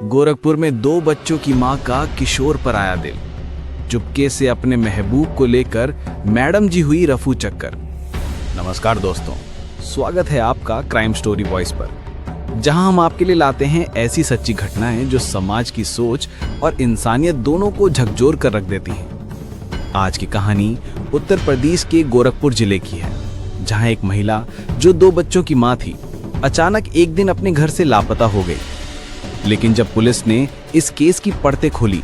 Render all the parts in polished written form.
गोरखपुर में दो बच्चों की मां का किशोर पर आया दिल। चुपके से अपने महबूब को लेकर मैडम जी हुई रफू चक्कर। नमस्कार दोस्तों, स्वागत है आपका क्राइम स्टोरी वॉइस पर, जहां हम आपके लिए लाते हैं ऐसी सच्ची घटनाएं जो समाज की सोच और इंसानियत दोनों को झकझोर कर रख देती हैं। आज की कहानी उत्तर प्रदेश के गोरखपुर जिले की है, जहां एक महिला जो दो बच्चों की मां थी, अचानक एक दिन अपने घर से लापता हो गई। लेकिन जब पुलिस ने इस केस की परतें खोली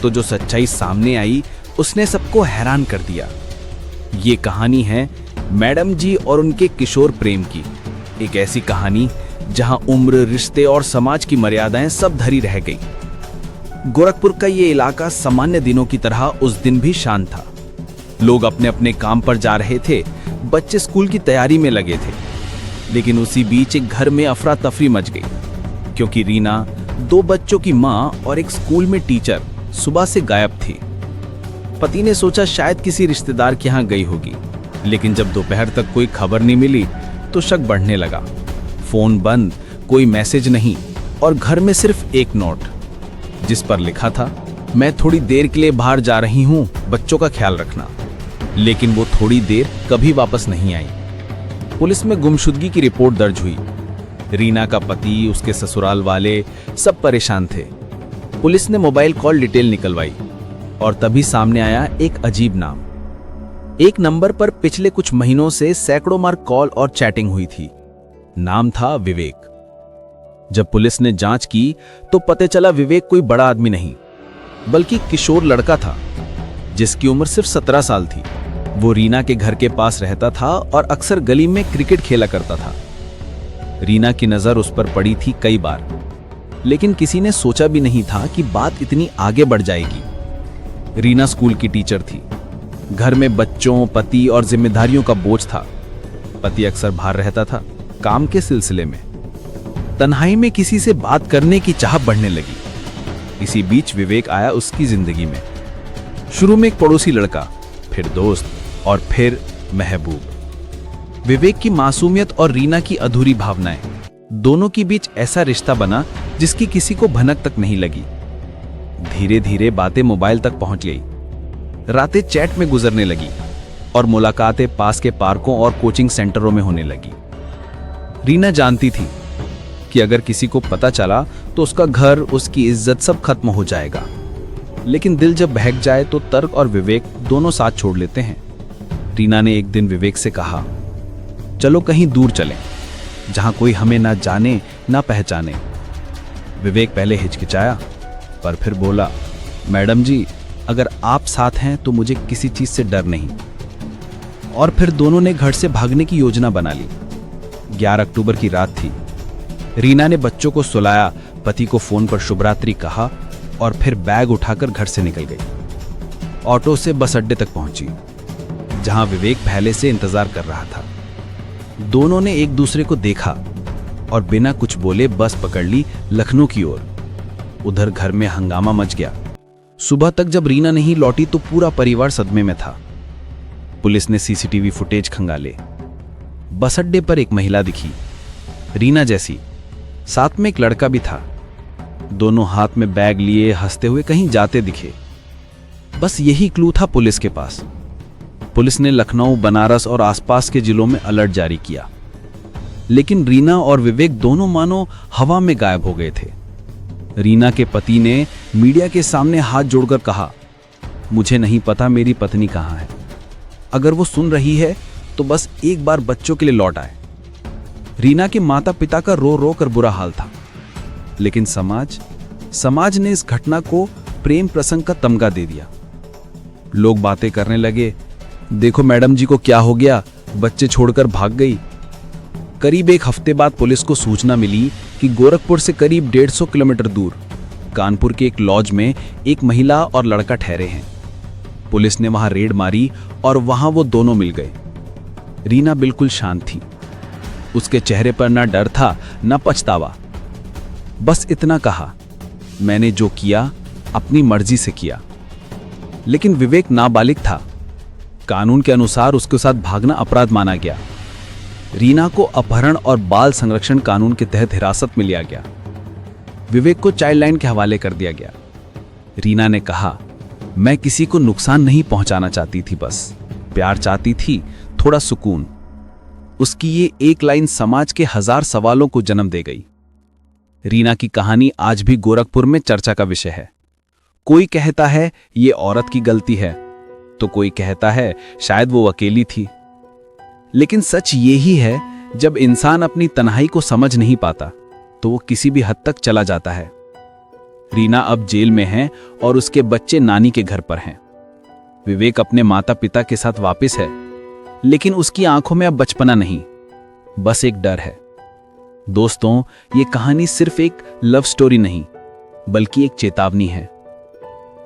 तो जो सच्चाई सामने आई उसने सबको हैरान कर दिया। ये कहानी है मैडम जी और उनके किशोर प्रेम की, एक ऐसी कहानी जहां उम्र, रिश्ते और समाज की मर्यादाएं सब धरी रह गई। गोरखपुर का ये इलाका सामान्य दिनों की तरह उस दिन भी शांत था। लोग अपने अपने काम पर जा रहे थे, बच्चे स्कूल की तैयारी में लगे थे। लेकिन उसी बीच एक घर में अफरा तफरी मच गई, क्योंकि रीना, दो बच्चों की मां और एक स्कूल में टीचर, सुबह से गायब थी। पति ने सोचा शायद किसी रिश्तेदार के यहां गई होगी, लेकिन जब दोपहर तक कोई खबर नहीं मिली तो शक बढ़ने लगा। फोन बंद, कोई मैसेज नहीं और घर में सिर्फ एक नोट, जिस पर लिखा था, मैं थोड़ी देर के लिए बाहर जा रही हूं, बच्चों का ख्याल रखना। लेकिन वो थोड़ी देर कभी वापस नहीं आई। पुलिस में गुमशुदगी की रिपोर्ट दर्ज हुई। रीना का पति, उसके ससुराल वाले सब परेशान थे। पुलिस ने मोबाइल कॉल डिटेल निकलवाई और तभी सामने आया एक अजीब नाम। एक नंबर पर पिछले कुछ महीनों से सैकड़ों बार कॉल और चैटिंग हुई थी। नाम था विवेक। जब पुलिस ने जांच की तो पता चला विवेक कोई बड़ा आदमी नहीं, बल्कि किशोर लड़का था, जिसकी उम्र सिर्फ 17 साल थी। वो रीना के घर के पास रहता था और अक्सर गली में क्रिकेट खेला करता था। रीना की नजर उस पर पड़ी थी कई बार, लेकिन किसी ने सोचा भी नहीं था कि बात इतनी आगे बढ़ जाएगी। रीना स्कूल की टीचर थी। घर में बच्चों, पति और जिम्मेदारियों का बोझ था। पति अक्सर बाहर रहता था, काम के सिलसिले में। तन्हाई में किसी से बात करने की चाह बढ़ने लगी। इसी बीच विवेक आया उसकी जिंदगी में। शुरू में एक पड़ोसी लड़का, फिर दोस्त और फिर महबूब। विवेक की मासूमियत और रीना की अधूरी भावनाएं, दोनों के बीच ऐसा रिश्ता बना जिसकी किसी को भनक तक नहीं लगी। धीरे धीरे बातें मोबाइल तक पहुंच गई। रातें चैट में गुजरने लगी और मुलाकातें पास के पार्कों और कोचिंग सेंटरों में होने लगी। रीना जानती थी कि अगर किसी को पता चला तो उसका घर, उसकी इज्जत सब खत्म हो जाएगा। लेकिन दिल जब बहक जाए तो तर्क और विवेक दोनों साथ छोड़ लेते हैं। रीना ने एक दिन विवेक से कहा, चलो कहीं दूर चलें, जहां कोई हमें ना जाने ना पहचाने। विवेक पहले हिचकिचाया, पर फिर बोला, मैडम जी, अगर आप साथ हैं तो मुझे किसी चीज से डर नहीं। और फिर दोनों ने घर से भागने की योजना बना ली। 11 अक्टूबर की रात थी। रीना ने बच्चों को सुलाया, पति को फोन पर शुभरात्रि कहा और फिर बैग उठाकर घर से निकल गई। ऑटो से बस अड्डे तक पहुंची, जहां विवेक पहले से इंतजार कर रहा था। दोनों ने एक दूसरे को देखा और बिना कुछ बोले बस पकड़ ली लखनऊ की ओर। उधर घर में हंगामा मच गया। सुबह तक जब रीना नहीं लौटी तो पूरा परिवार सदमे में था। पुलिस ने सीसीटीवी फुटेज खंगाले। बस अड्डे पर एक महिला दिखी, रीना जैसी, साथ में एक लड़का भी था। दोनों हाथ में बैग लिए हंसते हुए कहीं जाते दिखे। बस यही क्लू था पुलिस के पास। पुलिस ने लखनऊ, बनारस और आसपास के जिलों में अलर्ट जारी किया, लेकिन रीना और विवेक दोनों मानो हवा में गायब हो गए थे। रीना के पति ने मीडिया के सामने हाथ जोड़कर कहा, मुझे नहीं पता मेरी पत्नी कहाँ है। अगर वो सुन रही है तो बस एक बार बच्चों के लिए लौट आए। रीना के माता पिता का रो रो कर बुरा हाल था, लेकिन समाज ने इस घटना को प्रेम प्रसंग का तमगा दे दिया। लोग बातें करने लगे, देखो मैडम जी को क्या हो गया, बच्चे छोड़कर भाग गई। करीब एक हफ्ते बाद पुलिस को सूचना मिली कि गोरखपुर से करीब 150 किलोमीटर दूर कानपुर के एक लॉज में एक महिला और लड़का ठहरे हैं। पुलिस ने वहां रेड मारी और वहां वो दोनों मिल गए। रीना बिल्कुल शांत थी। उसके चेहरे पर ना डर था ना पछतावा। बस इतना कहा, मैंने जो किया अपनी मर्जी से किया। लेकिन विवेक नाबालिग था। कानून के अनुसार उसके साथ भागना अपराध माना गया। रीना को अपहरण और बाल संरक्षण कानून के तहत हिरासत में लिया गया। विवेक को चाइल्ड लाइन के हवाले कर दिया गया। रीना ने कहा, मैं किसी को नुकसान नहीं पहुंचाना चाहती थी, बस प्यार चाहती थी, थोड़ा सुकून। उसकी ये एक लाइन समाज के 1000 सवालों को जन्म दे गई। रीना की कहानी आज भी गोरखपुर में चर्चा का विषय है। कोई कहता है ये औरत की गलती है, तो कोई कहता है शायद वो अकेली थी। लेकिन सच ये ही है, जब इंसान अपनी तन्हाई को समझ नहीं पाता तो वो किसी भी हद तक चला जाता है। रीना अब जेल में है और उसके बच्चे नानी के घर पर हैं। विवेक अपने माता पिता के साथ वापस है, लेकिन उसकी आंखों में अब बचपना नहीं, बस एक डर है। दोस्तों, ये कहानी सिर्फ एक लव स्टोरी नहीं, बल्कि एक चेतावनी है।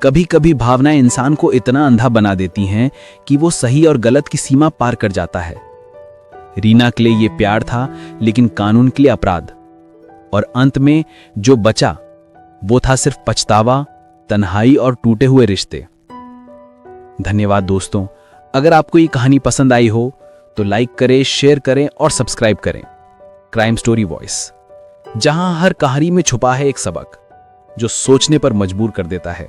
कभी कभी भावनाएं इंसान को इतना अंधा बना देती हैं कि वो सही और गलत की सीमा पार कर जाता है। रीना के लिए ये प्यार था, लेकिन कानून के लिए अपराध। और अंत में जो बचा वो था सिर्फ पछतावा, तन्हाई और टूटे हुए रिश्ते। धन्यवाद दोस्तों। अगर आपको ये कहानी पसंद आई हो तो लाइक करें, शेयर करें और सब्सक्राइब करें। क्राइम स्टोरी वॉइस, जहां हर कहानी में छुपा है एक सबक जो सोचने पर मजबूर कर देता है।